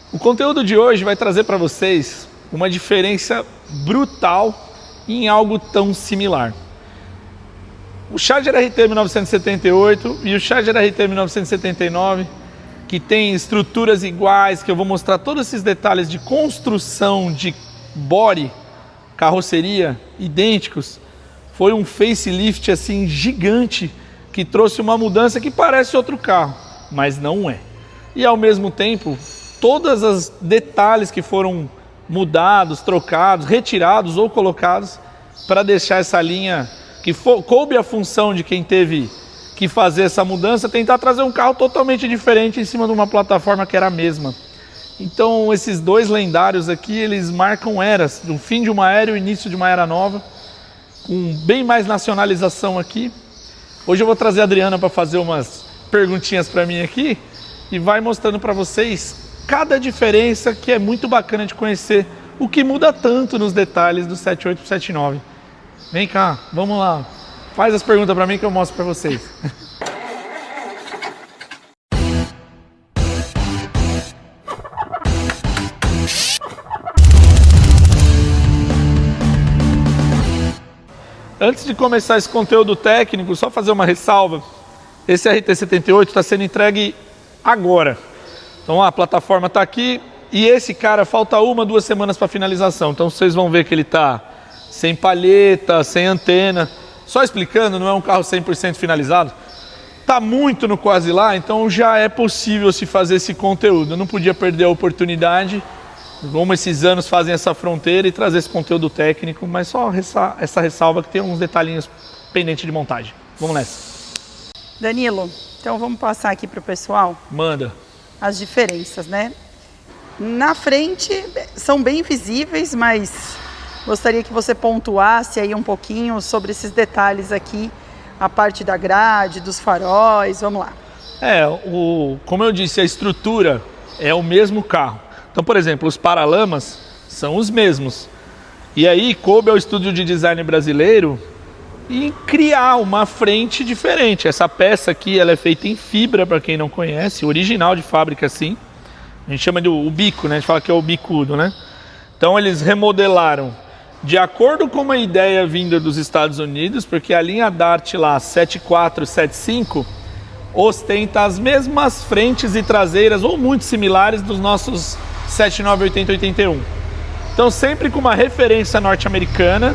O conteúdo de hoje vai trazer para vocês uma diferença brutal em algo tão similar. O Charger RT 1978 e o Charger RT 1979, que tem estruturas iguais, que eu vou mostrar todos esses detalhes de construção, de body, carroceria, idênticos, foi um facelift assim gigante, que trouxe uma mudança que parece outro carro, mas não é. E ao mesmo tempo, todos os detalhes que foram mudados, trocados, retirados ou colocados para deixar essa linha que coube a função de quem teve que fazer essa mudança, tentar trazer um carro totalmente diferente em cima de uma plataforma que era a mesma. Então esses dois lendários aqui, eles marcam eras, do fim de uma era e o início de uma era nova, com bem mais nacionalização aqui. Hoje eu vou trazer a Adriana para fazer umas perguntinhas para mim aqui e vai mostrando para vocês cada diferença, que é muito bacana de conhecer o que muda tanto nos detalhes do 78 para 79. Vem cá, vamos lá. Faz as perguntas para mim que eu mostro para vocês. Antes de começar esse conteúdo técnico, só fazer uma ressalva. Esse RT78 está sendo entregue agora. Então a plataforma está aqui e esse cara falta 1-2 semanas para finalização. Então vocês vão ver que ele está sem palheta, sem antena. Só explicando, não é um carro 100% finalizado. Está muito no quase lá, então já é possível se fazer esse conteúdo. Eu não podia perder a oportunidade, como esses anos fazem essa fronteira, e trazer esse conteúdo técnico, mas só essa ressalva que tem uns detalhinhos pendentes de montagem. Vamos nessa. Danilo, então vamos passar aqui para o pessoal. Manda. As diferenças, né? Na frente são bem visíveis, mas gostaria que você pontuasse aí um pouquinho sobre esses detalhes aqui, a parte da grade, dos faróis, vamos lá. Como eu disse, a estrutura é o mesmo carro. Então, por exemplo, os paralamas são os mesmos. E aí, coube ao estúdio de design brasileiro em criar uma frente diferente. Essa peça aqui, ela é feita em fibra, para quem não conhece, original de fábrica assim. A gente chama de o bico, né? A gente fala que é o bicudo, né? Então, eles remodelaram de acordo com uma ideia vinda dos Estados Unidos, porque a linha Dart lá, 7475, ostenta as mesmas frentes e traseiras, ou muito similares, dos nossos 79, 80, 81. Então, sempre com uma referência norte-americana,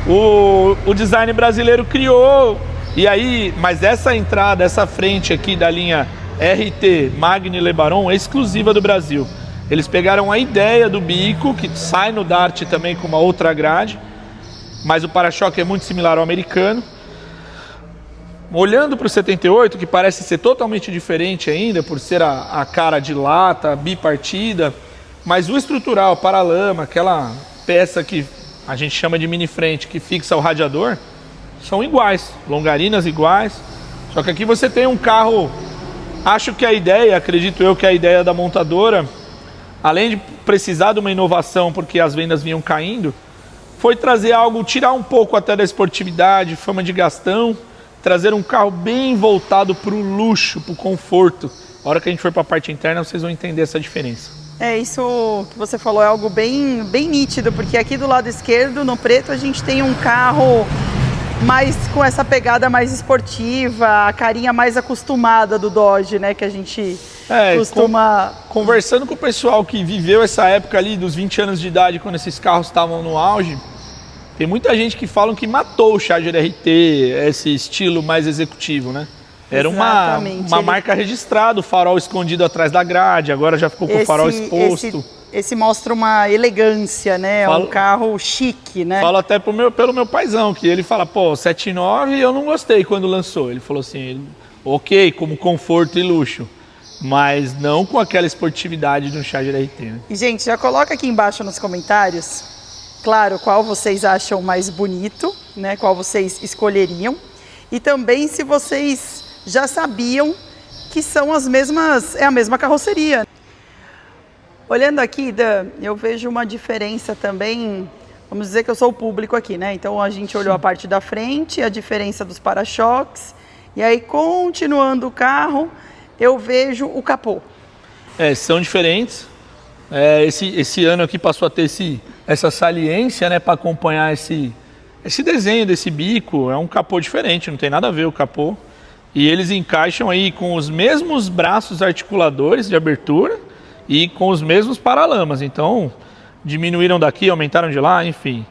o design brasileiro criou, e aí, mas essa entrada, essa frente aqui da linha RT Magni LeBaron é exclusiva do Brasil. Eles pegaram a ideia do bico, que sai no Dart também com uma outra grade, mas o para-choque é muito similar ao americano. Olhando para o 78, que parece ser totalmente diferente ainda, por ser a cara de lata, bipartida, mas o estrutural, paralama, aquela peça que a gente chama de mini frente, que fixa o radiador, são iguais, longarinas iguais, só que aqui você tem um carro, acho que a ideia, acredito eu que a ideia da montadora, além de precisar de uma inovação, porque as vendas vinham caindo, foi trazer algo, tirar um pouco até da esportividade, fama de gastão, trazer um carro bem voltado para o luxo, para o conforto. A hora que a gente for para a parte interna, vocês vão entender essa diferença. Isso que você falou é algo bem nítido, porque aqui do lado esquerdo, no preto, a gente tem um carro mais com essa pegada mais esportiva, a carinha mais acostumada do Dodge, né, que a gente costuma... Conversando com o pessoal que viveu essa época ali, dos 20 anos de idade, quando esses carros estavam no auge, tem muita gente que falam que matou o Charger RT, esse estilo mais executivo, né? Era uma marca registrada, o farol escondido atrás da grade, agora já ficou com o farol exposto. Esse mostra uma elegância, né? Um carro chique, né? Falo até pelo meu paizão, que ele fala, 79 eu não gostei quando lançou. Ele falou assim, ok, como conforto e luxo, mas não com aquela esportividade de um Charger RT, né? E, gente, já coloca aqui embaixo nos comentários, claro, qual vocês acham mais bonito, né? Qual vocês escolheriam. E também se vocês já sabiam que são é a mesma carroceria. Olhando aqui, Dan, eu vejo uma diferença também, vamos dizer que eu sou o público aqui, né? Então a gente olhou a parte da frente, a diferença dos para-choques, e aí continuando o carro, eu vejo o capô. São diferentes. Esse ano aqui passou a ter essa saliência, né, para acompanhar esse desenho desse bico. É um capô diferente, não tem nada a ver o capô. E eles encaixam aí com os mesmos braços articuladores de abertura e com os mesmos paralamas. Então, diminuíram daqui, aumentaram de lá, enfim.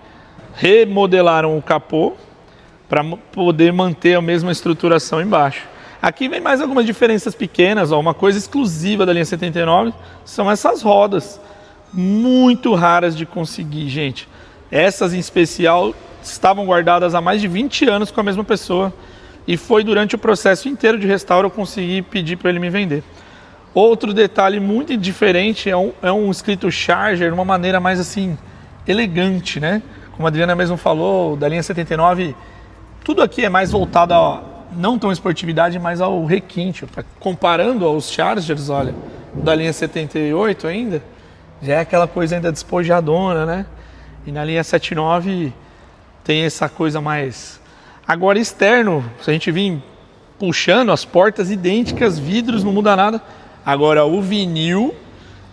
Remodelaram o capô para poder manter a mesma estruturação embaixo. Aqui vem mais algumas diferenças pequenas. Uma coisa exclusiva da linha 79 são essas rodas. Muito raras de conseguir, gente. Essas em especial estavam guardadas há mais de 20 anos com a mesma pessoa. E foi durante o processo inteiro de restauro eu consegui pedir para ele me vender. Outro detalhe muito diferente é um escrito Charger de uma maneira mais assim, elegante, né? Como a Adriana mesmo falou, da linha 79, tudo aqui é mais voltado a não tão esportividade, mas ao requinte. Comparando aos Chargers, olha, da linha 78 ainda, já é aquela coisa ainda despojadona, né? E na linha 79 tem essa coisa mais... Agora externo, se a gente vir puxando as portas idênticas, vidros, não muda nada. Agora o vinil,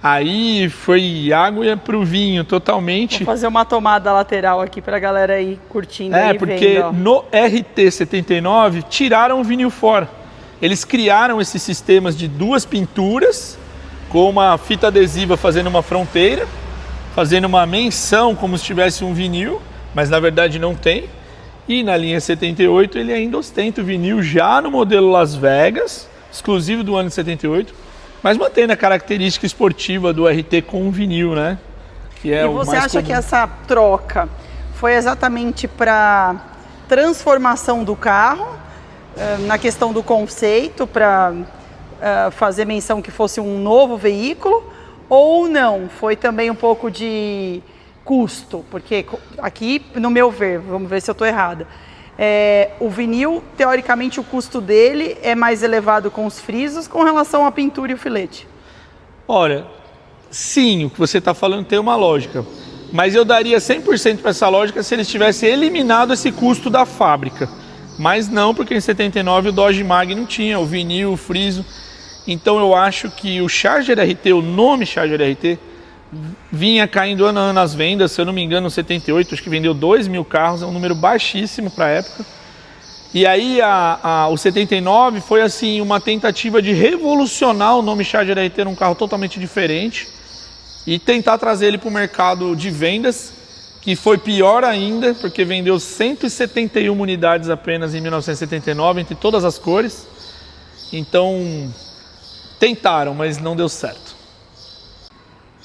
aí foi água pro vinho totalmente. Vou fazer uma tomada lateral aqui pra galera aí curtindo aí porque vendo, no RT79 tiraram o vinil fora. Eles criaram esses sistemas de duas pinturas com uma fita adesiva fazendo uma fronteira, fazendo uma menção como se tivesse um vinil, mas na verdade não tem. E na linha 78 ele ainda ostenta o vinil já no modelo Las Vegas, exclusivo do ano de 78, mas mantendo a característica esportiva do RT com vinil, né? Que é e o você mais acha comum. que essa troca foi exatamente para transformação do carro, na questão do conceito, para fazer menção que fosse um novo veículo, ou não? Foi também um pouco de... custo, porque aqui, no meu ver, vamos ver se eu estou errada, o vinil, teoricamente, o custo dele é mais elevado com os frisos com relação à pintura e o filete. Olha, sim, o que você está falando tem uma lógica, mas eu daria 100% para essa lógica se eles tivessem eliminado esse custo da fábrica, mas não, porque em 79 o Dodge Mag não tinha o vinil, o friso, então eu acho que o Charger RT, o nome Charger RT, vinha caindo ano a ano as vendas, se eu não me engano, no 78, acho que vendeu 2.000 carros, é um número baixíssimo para a época. E aí o 79 foi assim uma tentativa de revolucionar o nome Charger RT num carro totalmente diferente e tentar trazer ele para o mercado de vendas, que foi pior ainda, porque vendeu 171 unidades apenas em 1979, entre todas as cores. Então, tentaram, mas não deu certo.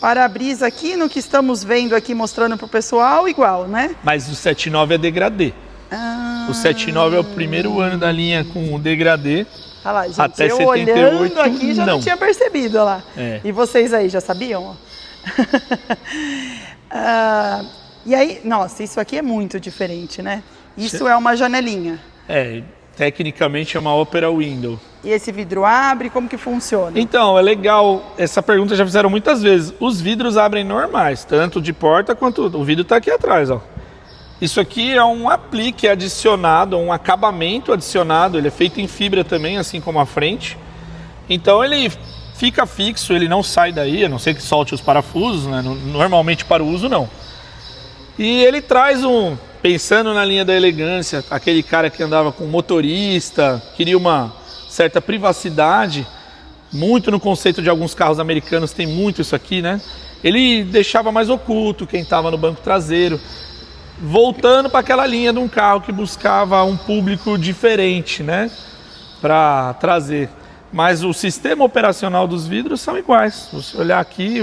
Para-brisa aqui, no que estamos vendo aqui, mostrando para o pessoal, igual, né? Mas o 79 é degradê. O 79 é o primeiro ano da linha com o degradê. Olha lá, gente, até eu 78, olhando aqui já não tinha percebido, olha lá. E vocês aí, já sabiam? E aí, nossa, isso aqui é muito diferente, né? Isso é uma janelinha. Tecnicamente é uma Opera Window. E esse vidro abre, como que funciona? Então, é legal, essa pergunta já fizeram muitas vezes. Os vidros abrem normais, tanto de porta quanto... O vidro está aqui atrás, ó. Isso aqui é um aplique adicionado, um acabamento adicionado. Ele é feito em fibra também, assim como a frente. Então ele fica fixo, ele não sai daí, a não ser que solte os parafusos, né? Normalmente para o uso não. E ele traz pensando na linha da elegância, aquele cara que andava com motorista, queria uma certa privacidade, muito no conceito de alguns carros americanos tem muito isso aqui, né? Ele deixava mais oculto quem estava no banco traseiro, voltando para aquela linha de um carro que buscava um público diferente, né? Para trazer. Mas o sistema operacional dos vidros são iguais. Se você olhar aqui,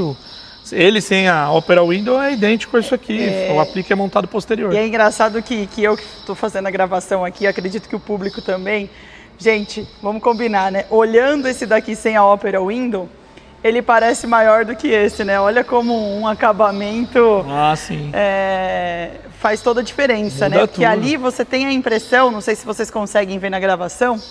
ele sem a Opera Window é idêntico a isso aqui. O aplique é montado posterior. E é engraçado que eu que estou fazendo a gravação aqui, acredito que o público também. Gente, vamos combinar, né? Olhando esse daqui sem a Opera Window, ele parece maior do que esse, né? Olha como um acabamento sim. Faz toda a diferença, né? Porque ali você tem a impressão, não sei se vocês conseguem ver na gravação,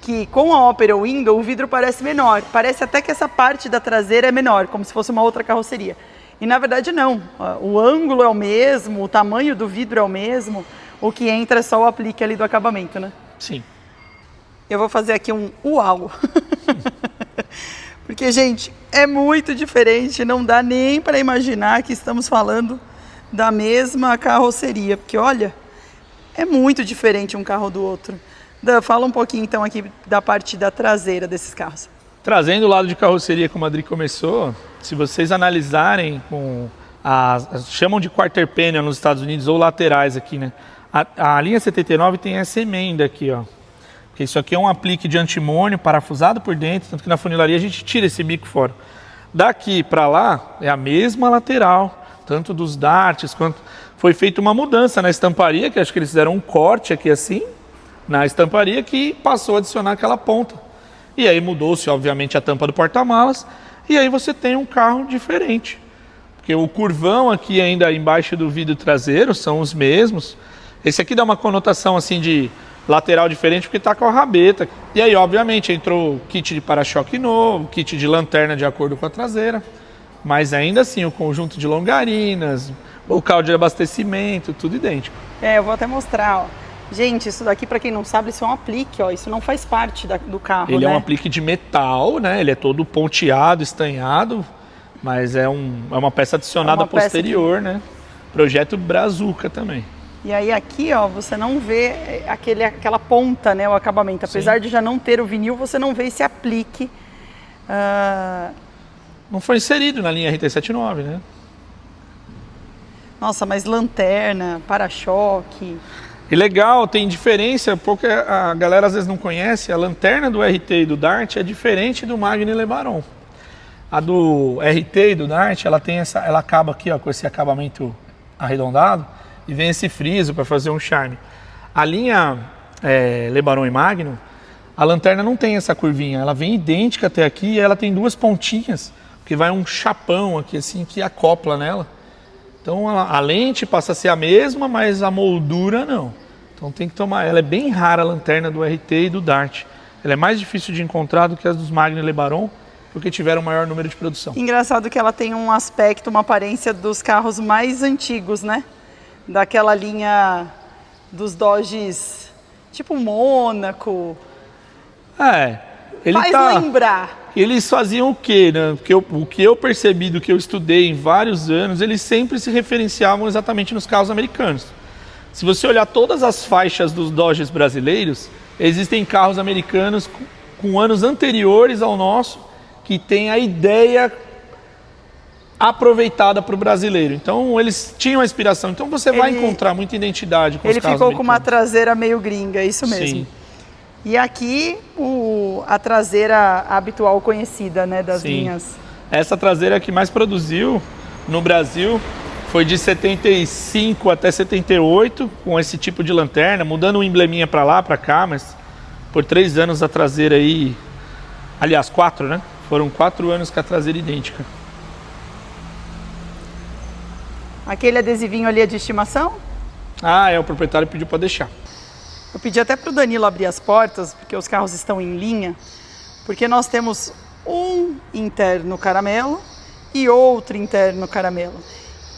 que com a Opera Window o vidro parece menor. Parece até que essa parte da traseira é menor, como se fosse uma outra carroceria. E na verdade não. O ângulo é o mesmo, o tamanho do vidro é o mesmo. O que entra é só o aplique ali do acabamento, né? Sim. Eu vou fazer aqui um uau. Porque, gente, é muito diferente, não dá nem para imaginar que estamos falando da mesma carroceria, porque olha, é muito diferente um carro do outro. Dan, fala um pouquinho então aqui da parte da traseira desses carros. Trazendo o lado de carroceria como a Adri começou, se vocês analisarem com chamam de quarter panel nos Estados Unidos ou laterais aqui, né? A linha 79 tem essa emenda aqui, ó. Porque isso aqui é um aplique de antimônio parafusado por dentro, tanto que na funilaria a gente tira esse bico fora. Daqui para lá é a mesma lateral, tanto dos darts quanto... Foi feita uma mudança na estamparia, que acho que eles fizeram um corte aqui assim, na estamparia, que passou a adicionar aquela ponta. E aí mudou-se, obviamente, a tampa do porta-malas, e aí você tem um carro diferente. Porque o curvão aqui ainda embaixo do vidro traseiro são os mesmos. Esse aqui dá uma conotação assim de lateral diferente porque está com a rabeta. E aí, obviamente, entrou kit de para-choque novo, kit de lanterna de acordo com a traseira. Mas ainda assim, o conjunto de longarinas, bocal de abastecimento, tudo idêntico. Eu vou até mostrar, ó. Gente, isso daqui, para quem não sabe, isso é um aplique, ó. Isso não faz parte do carro, Ele né? é um aplique de metal, né? Ele é todo ponteado, estanhado, mas é uma peça adicionada posterior, né? Projeto Brazuca também. E aí aqui, ó, você não vê aquela ponta, né, o acabamento. Apesar Sim. de já não ter o vinil, você não vê esse aplique. Não foi inserido na linha RT79, né? Nossa, mas lanterna, para-choque... E legal, tem diferença, porque a galera às vezes não conhece, a lanterna do RT e do Dart é diferente do Magno e LeBaron. A do RT e do Dart, ela acaba aqui, ó, com esse acabamento arredondado e vem esse friso para fazer um charme. A linha LeBaron e Magno, a lanterna não tem essa curvinha, ela vem idêntica até aqui e ela tem duas pontinhas, que vai um chapão aqui assim que acopla nela. Então a lente passa a ser a mesma, mas a moldura não. Então tem que tomar, ela é bem rara a lanterna do RT e do Dart. Ela é mais difícil de encontrar do que as dos Magno e LeBaron, porque tiveram maior número de produção. Engraçado que ela tem um aspecto, uma aparência dos carros mais antigos, né? Daquela linha dos Dodges, tipo Mônaco. Ele Faz lembrar. Eles faziam o quê, né? Porque o que eu percebi do que eu estudei em vários anos, eles sempre se referenciavam exatamente nos carros americanos. Se você olhar todas as faixas dos Dodges brasileiros, existem carros americanos com anos anteriores ao nosso, que tem a ideia aproveitada para o brasileiro. Então eles tinham a inspiração. Então você vai encontrar muita identidade com os carros americanos. Ele ficou com uma traseira meio gringa, isso mesmo. Sim. E aqui a traseira habitual conhecida, né, das linhas. Essa traseira que mais produziu no Brasil foi de 75 até 78, com esse tipo de lanterna, mudando o embleminha para lá, para cá, mas por 3 anos a traseira aí, aliás 4, né? Foram 4 anos com a traseira idêntica. Aquele adesivinho ali é de estimação? O proprietário pediu para deixar. Eu pedi até para o Danilo abrir as portas, porque os carros estão em linha, porque nós temos um interno caramelo e outro interno caramelo.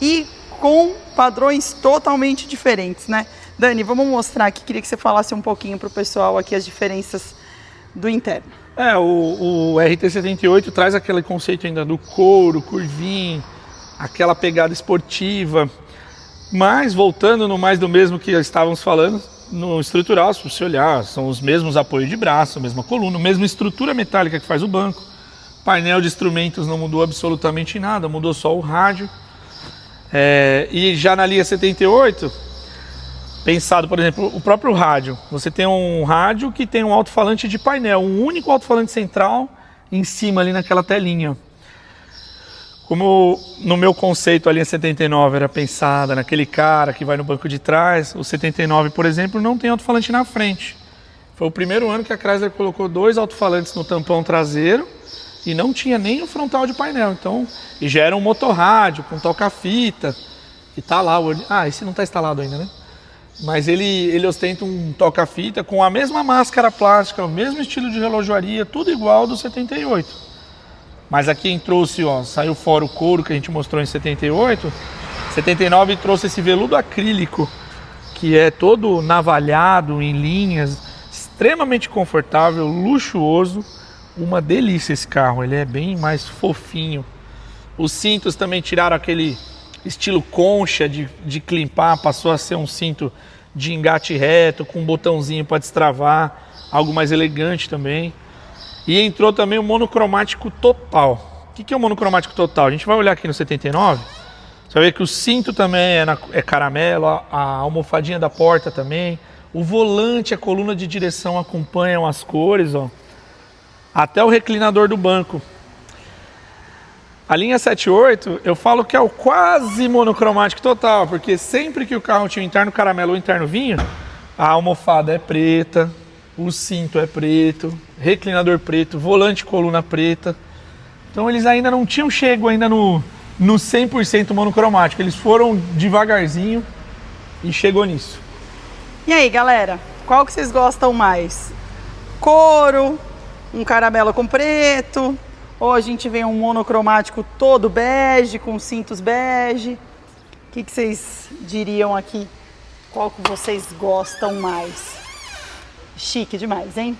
E com padrões totalmente diferentes, né? Dani, vamos mostrar aqui, queria que você falasse um pouquinho para o pessoal aqui as diferenças do interno. O RT78 traz aquele conceito ainda do couro, curvinho, aquela pegada esportiva, mas voltando no mais do mesmo que estávamos falando, no estrutural, se você olhar, são os mesmos apoios de braço, a mesma coluna, a mesma estrutura metálica que faz o banco. Painel de instrumentos não mudou absolutamente nada, mudou só o rádio. E já na linha 78, pensado, por exemplo, o próprio rádio. Você tem um rádio que tem um alto-falante de painel, um único alto-falante central em cima ali naquela telinha. Como no meu conceito a linha 79 era pensada naquele cara que vai no banco de trás, o 79, por exemplo, não tem alto-falante na frente. Foi o primeiro ano que a Chrysler colocou 2 alto-falantes no tampão traseiro e não tinha nem o frontal de painel. Então, e já era um motorrádio com toca-fita, e tá lá. Esse não está instalado ainda, né? Mas ele ostenta um toca-fita com a mesma máscara plástica, o mesmo estilo de relojoaria, tudo igual do 78. Mas aqui trouxe, saiu fora o couro que a gente mostrou em 78. 79 trouxe esse veludo acrílico, que é todo navalhado em linhas, extremamente confortável, luxuoso, uma delícia esse carro, ele é bem mais fofinho. Os cintos também tiraram aquele estilo concha de climpar, passou a ser um cinto de engate reto, com um botãozinho para destravar, algo mais elegante também. E entrou também o monocromático total. O que é o monocromático total? A gente vai olhar aqui no 79, você vai ver que o cinto também é caramelo, a almofadinha da porta também, o volante, a coluna de direção acompanham as cores, ó. Até o reclinador do banco. A linha 78, eu falo que é o quase monocromático total, porque sempre que o carro tinha o interno caramelo ou interno vinho, a almofada é preta, o cinto é preto, reclinador preto, volante coluna preta. Então eles ainda não tinham chego ainda no 100% monocromático, eles foram devagarzinho e chegou nisso. E aí, galera, qual que vocês gostam mais? Couro, um caramelo com preto, ou a gente vê um monocromático todo bege, com cintos bege? O que vocês diriam aqui? Qual que vocês gostam mais? Chique demais, hein?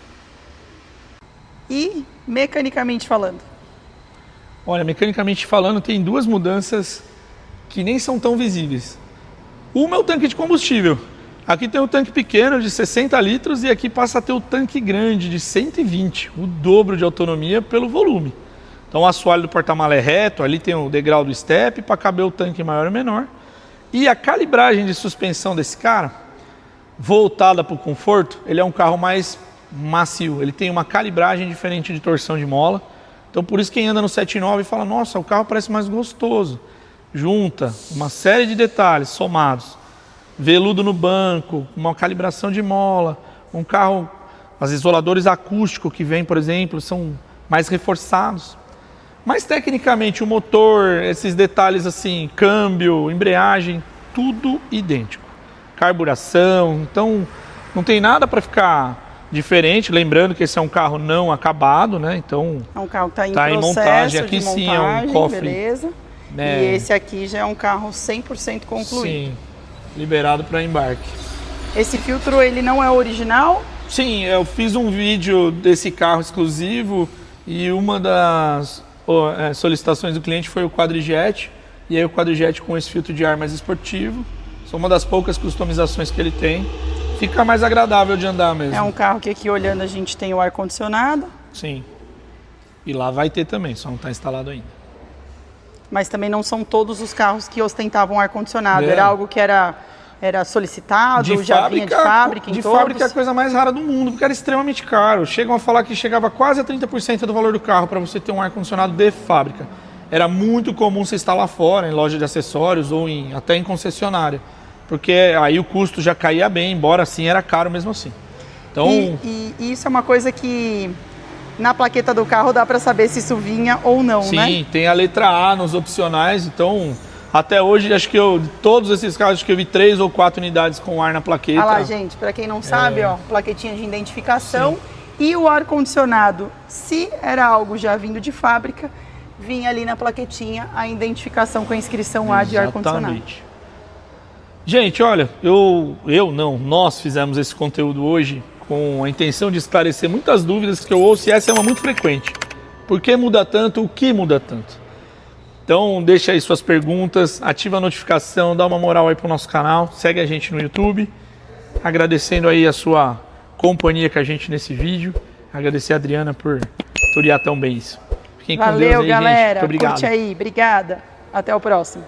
E mecanicamente falando? Olha, mecanicamente falando, tem duas mudanças que nem são tão visíveis. Uma é o tanque de combustível. Aqui tem o tanque pequeno de 60 litros e aqui passa a ter o tanque grande de 120, o dobro de autonomia pelo volume. Então o assoalho do porta-mala é reto, ali tem o degrau do step para caber o tanque maior ou menor. E a calibragem de suspensão desse cara, voltada para o conforto, ele é um carro mais macio, ele tem uma calibragem diferente de torção de mola. Então por isso quem anda no 79 fala, nossa, o carro parece mais gostoso. Junta uma série de detalhes somados. Veludo no banco, uma calibração de mola, um carro, os isoladores acústicos que vem, por exemplo, são mais reforçados. Mas tecnicamente o motor, esses detalhes assim, câmbio, embreagem, tudo idêntico. Carburação, então não tem nada para ficar diferente, lembrando que esse é um carro não acabado, né? Então é um carro que tá em montagem, processo aqui de sim montagem, é um cofre. beleza. Né? E esse aqui já é um carro 100% concluído. Sim, liberado para embarque. Esse filtro ele não é original? Sim, eu fiz um vídeo desse carro exclusivo e uma das solicitações do cliente foi o quadrijet, e aí o quadrijet com esse filtro de ar mais esportivo. São uma das poucas customizações que ele tem. Fica mais agradável de andar mesmo. É um carro que aqui olhando a gente tem o ar-condicionado. Sim. E lá vai ter também, só não está instalado ainda. Mas também não são todos os carros que ostentavam ar-condicionado. Era algo que era solicitado, já vinha de fábrica em todos? De fábrica é a coisa mais rara do mundo, porque era extremamente caro. Chegam a falar que chegava quase a 30% do valor do carro para você ter um ar-condicionado de fábrica. Era muito comum você instalar fora, em loja de acessórios ou até em concessionária. Porque aí o custo já caía bem, embora assim era caro mesmo assim. Então... E isso é uma coisa que na plaqueta do carro dá para saber se isso vinha ou não, sim, né? Sim, tem a letra A nos opcionais, então até hoje acho que de todos esses carros, acho que eu vi 3 ou 4 unidades com ar na plaqueta. Olha lá, gente, para quem não sabe, ó, plaquetinha de identificação. Sim. E o ar-condicionado, se era algo já vindo de fábrica, vinha ali na plaquetinha a identificação com a inscrição A de ar-condicionado. Gente, olha, nós fizemos esse conteúdo hoje com a intenção de esclarecer muitas dúvidas que eu ouço, e essa é uma muito frequente. Por que muda tanto? O que muda tanto? Então deixa aí suas perguntas, ativa a notificação, dá uma moral aí pro nosso canal, segue a gente no YouTube. Agradecendo aí a sua companhia com a gente nesse vídeo. Agradecer a Adriana por tutoriar tão bem isso. Fiquem com Deus aí, galera. gente. Muito obrigado. Curte aí. Obrigada. Até o próximo.